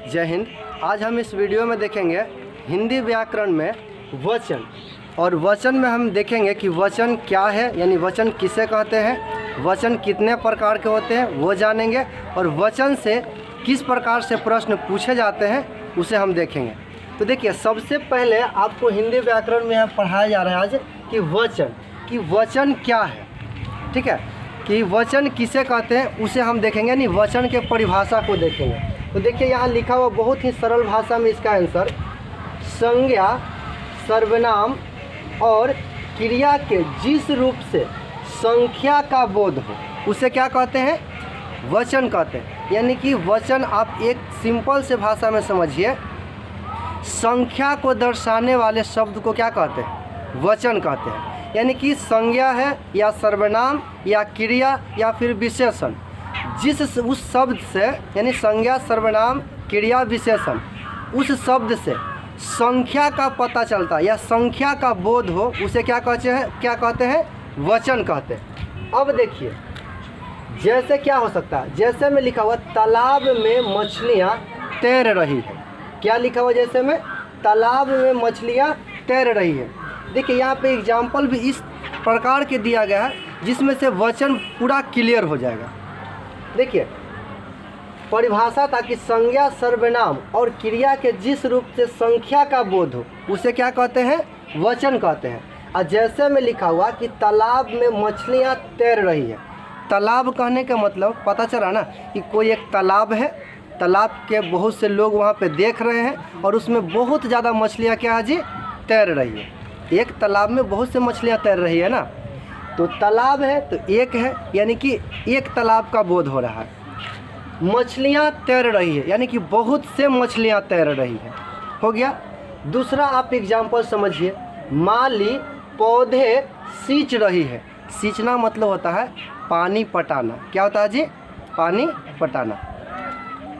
जय हिंद। आज हम इस वीडियो में देखेंगे हिंदी व्याकरण में वचन, और वचन में हम देखेंगे कि वचन क्या है, यानी वचन किसे कहते हैं, वचन कितने प्रकार के होते हैं वो जानेंगे, और वचन से किस प्रकार से प्रश्न पूछे जाते हैं उसे हम देखेंगे। तो देखिए, सबसे पहले आपको हिंदी व्याकरण में यहाँ पढ़ाया जा रहा है आज कि वचन क्या है। ठीक है, कि वचन किसे कहते हैं उसे हम देखेंगे, यानी वचन के परिभाषा को देखेंगे। तो देखिए, यहाँ लिखा हुआ बहुत ही सरल भाषा में इसका आंसर, संज्ञा, सर्वनाम और क्रिया के जिस रूप से संख्या का बोध हो उसे क्या कहते हैं, वचन कहते हैं। यानी कि वचन आप एक सिंपल से भाषा में समझिए, संख्या को दर्शाने वाले शब्द को क्या कहते हैं, वचन कहते हैं। यानी कि संज्ञा है या सर्वनाम या क्रिया या फिर विशेषण, जिस उस शब्द से, यानी संज्ञा, सर्वनाम, क्रिया, विशेषण, उस शब्द से संख्या का पता चलता या संख्या का बोध हो उसे क्या कहते हैं, वचन कहते हैं। अब देखिए, जैसे क्या हो सकता है, जैसे में लिखा हुआ तालाब में मछलियाँ तैर रही है। क्या लिखा हुआ जैसे में, तालाब में मछलियाँ तैर रही है। देखिए, यहाँ पे एग्जाम्पल भी इस प्रकार के दिया गया है जिसमें से वचन पूरा क्लियर हो जाएगा। देखिए, परिभाषा था कि संज्ञा, सर्वनाम और क्रिया के जिस रूप से संख्या का बोध हो उसे क्या कहते हैं, वचन कहते हैं। और जैसे में लिखा हुआ कि तालाब में मछलियाँ तैर रही है। तालाब कहने का मतलब पता चला ना कि कोई एक तालाब है, तालाब के बहुत से लोग वहाँ पे देख रहे हैं और उसमें बहुत ज़्यादा मछलियाँ क्या है जी, तैर रही है। एक तालाब में बहुत से मछलियाँ तैर रही है ना, तो तालाब है तो एक है, यानी कि एक तालाब का बोध हो रहा है। मछलियाँ तैर रही है यानी कि बहुत से मछलियाँ तैर रही है, हो गया। दूसरा आप एग्जाम्पल समझिए, माली पौधे सींच रही है। सींचना मतलब होता है पानी पटाना। क्या होता है जी, पानी पटाना।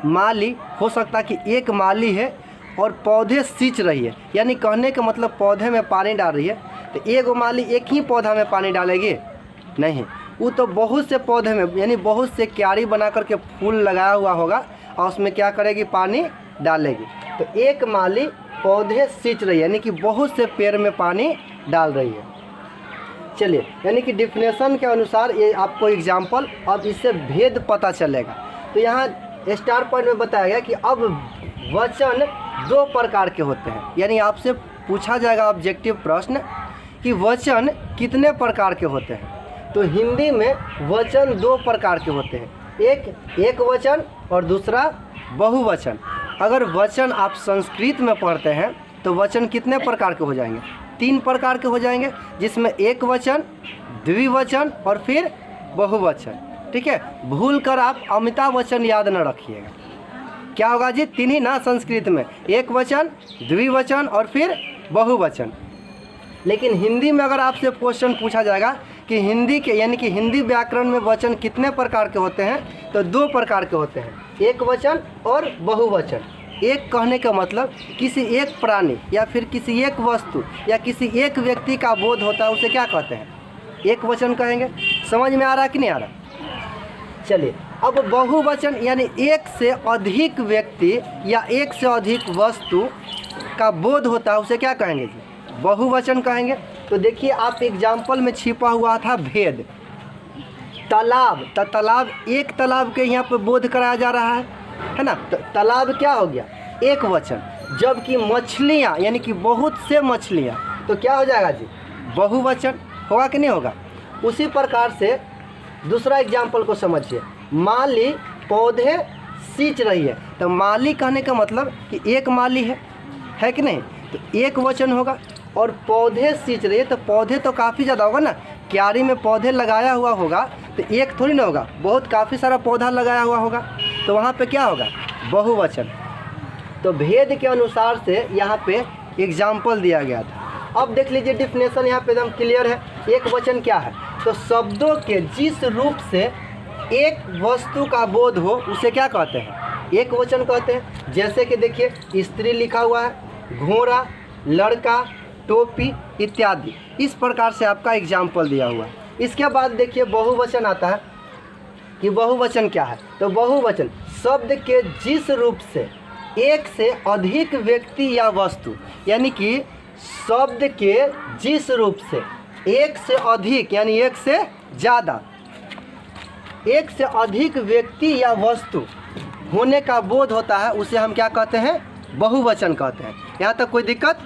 माली हो सकता है कि एक माली है और पौधे सींच रही है, यानी कहने का मतलब पौधे में पानी डाल रही है। तो एक माली एक ही पौधा में पानी डालेगी नहीं, वो तो बहुत से पौधे में, यानी बहुत से क्यारी बना करके फूल लगाया हुआ होगा और उसमें क्या करेगी, पानी डालेगी। तो एक माली पौधे सींच रही है यानी कि बहुत से पेड़ में पानी डाल रही है। चलिए, यानी कि डिफिनेशन के अनुसार ये आपको एग्जाम्पल, अब इससे भेद पता चलेगा। तो यहाँ स्टार पॉइंट में बताया गया कि अब वचन दो प्रकार के होते हैं। यानी आपसे पूछा जाएगा ऑब्जेक्टिव प्रश्न कि वचन कितने प्रकार के होते हैं। तो हिंदी में वचन दो प्रकार के होते हैं, एक वचन और दूसरा बहुवचन। अगर वचन आप संस्कृत में पढ़ते हैं तो वचन कितने प्रकार के हो जाएंगे, 3 प्रकार के हो जाएंगे, जिसमें एक वचन, द्विवचन और फिर बहुवचन। ठीक है, भूल कर आप अमिताभ वचन याद न रखिएगा। क्या होगा जी, 3 ही ना संस्कृत में, एक वचन, द्विवचन और फिर बहुवचन। लेकिन हिंदी में अगर आपसे क्वेश्चन पूछा जाएगा कि हिंदी के, यानी कि हिंदी व्याकरण में वचन कितने प्रकार के होते हैं, तो 2 प्रकार के होते हैं, एक वचन और बहुवचन। एक कहने का मतलब किसी एक प्राणी या फिर किसी एक वस्तु या किसी एक व्यक्ति का बोध होता है, उसे क्या कहते हैं, एक वचन कहेंगे। समझ में आ रहा कि नहीं आ रहा? चलिए, अब बहुवचन यानी एक से अधिक व्यक्ति या एक से अधिक वस्तु का बोध होता है, उसे क्या कहेंगे जी, बहुवचन कहेंगे। तो देखिए, आप एग्जाम्पल में छिपा हुआ था भेद, तालाब। तो तालाब, एक तालाब के यहाँ पे बोध कराया जा रहा है ना। तो तालाब क्या हो गया, एक वचन। जबकि मछलियाँ यानी कि बहुत से मछलियाँ, तो क्या हो जाएगा जी, बहुवचन। होगा कि नहीं होगा? उसी प्रकार से दूसरा एग्जाम्पल को समझिए, माली पौधे सींच रही है। तो माली कहने का मतलब कि एक माली है कि नहीं, तो एक वचन होगा। और पौधे सींच रही है, तो पौधे तो काफ़ी ज़्यादा होगा ना, क्यारी में पौधे लगाया हुआ होगा तो एक थोड़ी ना होगा, बहुत काफ़ी सारा पौधा लगाया हुआ होगा, तो वहाँ पे क्या होगा, बहुवचन। तो भेद के अनुसार से यहाँ पे एग्जाम्पल दिया गया था। अब देख लीजिए, डिफिनेशन यहाँ पे एकदम क्लियर है। एक वचन क्या है, तो शब्दों के जिस रूप से एक वस्तु का बोध हो उसे क्या कहते हैं, एक वचन कहते हैं। जैसे कि देखिए, स्त्री लिखा हुआ है, घोड़ा, लड़का, टोपी इत्यादि। इस प्रकार से आपका एग्जाम्पल दिया हुआ है। इसके बाद देखिए, बहुवचन आता है कि बहुवचन क्या है, तो बहुवचन शब्द के जिस रूप से एक से अधिक व्यक्ति या वस्तु, यानी कि शब्द के जिस रूप से एक से अधिक यानी एक से ज़्यादा, एक से अधिक व्यक्ति या वस्तु होने का बोध होता है, उसे हम क्या कहते हैं? बहुवचन कहते हैं। यहाँ तक कोई दिक्कत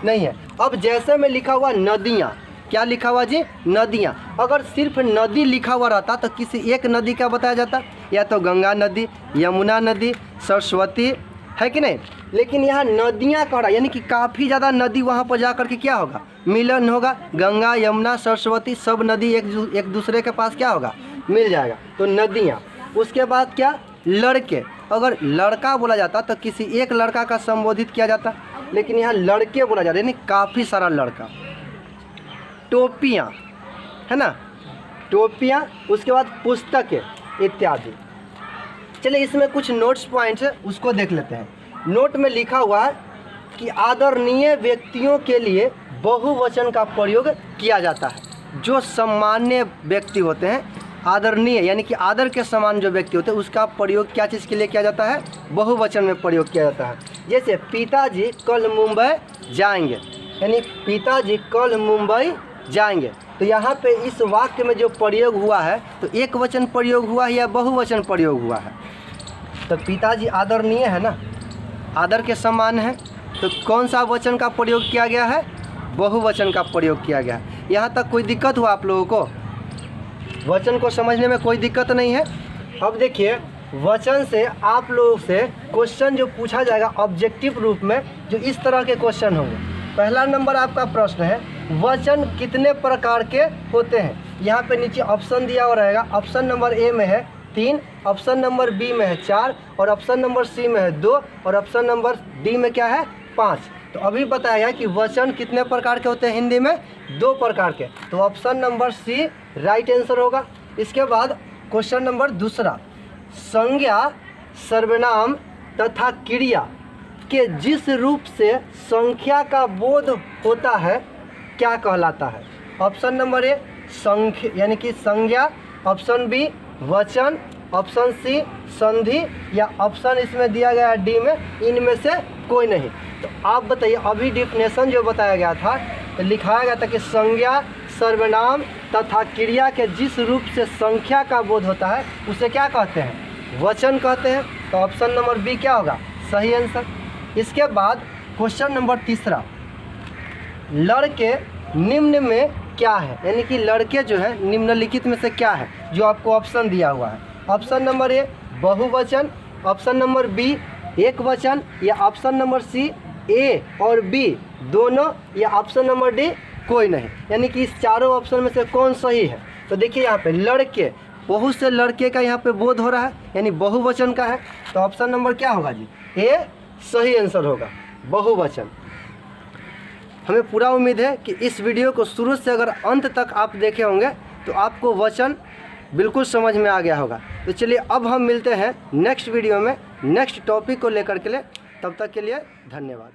नहीं है। अब जैसे में लिखा हुआ नदियाँ, क्या लिखा हुआ जी? नदियाँ। अगर सिर्फ नदी लिखा हुआ रहता तो किसी एक नदी का बताया जाता, या तो गंगा नदी, यमुना नदी, सरस्वती, है कि नहीं? लेकिन यहाँ नदियाँ कह रहा, यानी कि काफ़ी ज़्यादा नदी वहाँ पर जा कर के क्या होगा? मिलन होगा। गंगा, यमुना, सरस्वती सब नदी एक दूसरे के पास क्या होगा? मिल जाएगा। तो नदियाँ। उसके बाद क्या? लड़के। अगर लड़का बोला जाता तो किसी एक लड़का का संबोधित किया जाता, लेकिन यहाँ लड़के बोला जाता, यानी काफ़ी सारा लड़का। टोपियाँ, है ना? टोपियाँ। उसके बाद पुस्तकें इत्यादि। चलिए इसमें कुछ नोट्स पॉइंट्स है, उसको देख लेते हैं। नोट में लिखा हुआ है कि आदरणीय व्यक्तियों के लिए बहुवचन का प्रयोग किया जाता है। जो सम्मान्य व्यक्ति होते हैं, आदरणीय यानी कि आदर के समान जो व्यक्ति होते हैं, उसका प्रयोग क्या चीज़ के लिए किया जाता है? बहुवचन में प्रयोग किया जाता है। जैसे पिताजी कल मुंबई जाएंगे, यानी पिताजी कल मुंबई जाएंगे। तो यहाँ पे इस वाक्य में जो प्रयोग हुआ है, तो एक वचन प्रयोग हुआ है या बहुवचन प्रयोग हुआ है? तो पिताजी आदरणीय है ना, आदर के समान है, तो कौन सा वचन का प्रयोग किया गया है? बहुवचन का प्रयोग किया गया है। यहाँ तक कोई दिक्कत हुआ आप लोगों को? वचन को समझने में कोई दिक्कत नहीं है? अब देखिए, वचन से आप लोगों से क्वेश्चन जो पूछा जाएगा ऑब्जेक्टिव रूप में, जो इस तरह के क्वेश्चन होंगे। पहला नंबर आपका प्रश्न है, वचन कितने प्रकार के होते हैं? यहाँ पे नीचे ऑप्शन दिया हुआ रहेगा। ऑप्शन नंबर ए में है 3, ऑप्शन नंबर बी में है 4, और ऑप्शन नंबर सी में है 2, और ऑप्शन नंबर डी में क्या है? 5। तो अभी बताया गया कि वचन कितने प्रकार के होते हैं हिंदी में? 2 प्रकार के। तो option number C right answer होगा। इसके बाद क्वेश्चन नंबर दूसरा, संज्ञा, सर्वनाम तथा क्रिया के जिस रूप से संख्या का बोध होता है क्या कहलाता है? ऑप्शन नंबर ए संख्या यानी कि संज्ञा, ऑप्शन बी वचन, ऑप्शन सी संधि, या ऑप्शन इसमें दिया गया है डी में इनमें से कोई नहीं। तो आप बताइए, अभी डिफिनेशन जो बताया गया था, तो लिखाया गया था कि संज्ञा, सर्वनाम तथा क्रिया के जिस रूप से संख्या का बोध होता है उसे क्या कहते हैं? वचन कहते हैं। तो ऑप्शन नंबर बी क्या होगा? सही आंसर। इसके बाद क्वेश्चन नंबर तीसरा, लड़के निम्न में क्या है? यानी कि लड़के जो है निम्नलिखित में से क्या है, जो आपको ऑप्शन दिया हुआ है? ऑप्शन नंबर ए बहुवचन, ऑप्शन नंबर बी एक वचन, या ऑप्शन नंबर सी ए और बी दोनों, या ऑप्शन नंबर डी कोई नहीं। यानी कि इस चारों ऑप्शन में से कौन सही है? तो देखिए यहाँ पे लड़के, बहुत से लड़के का यहाँ पे बोध हो रहा है, यानी बहुवचन का है। तो ऑप्शन नंबर क्या होगा जी? ए सही आंसर होगा, बहुवचन। हमें पूरा उम्मीद है कि इस वीडियो को शुरू से अगर अंत तक आप देखे होंगे तो आपको वचन बिल्कुल समझ में आ गया होगा। तो चलिए अब हम मिलते हैं नेक्स्ट वीडियो में नेक्स्ट टॉपिक को लेकर के लिए। तब तक के लिए धन्यवाद।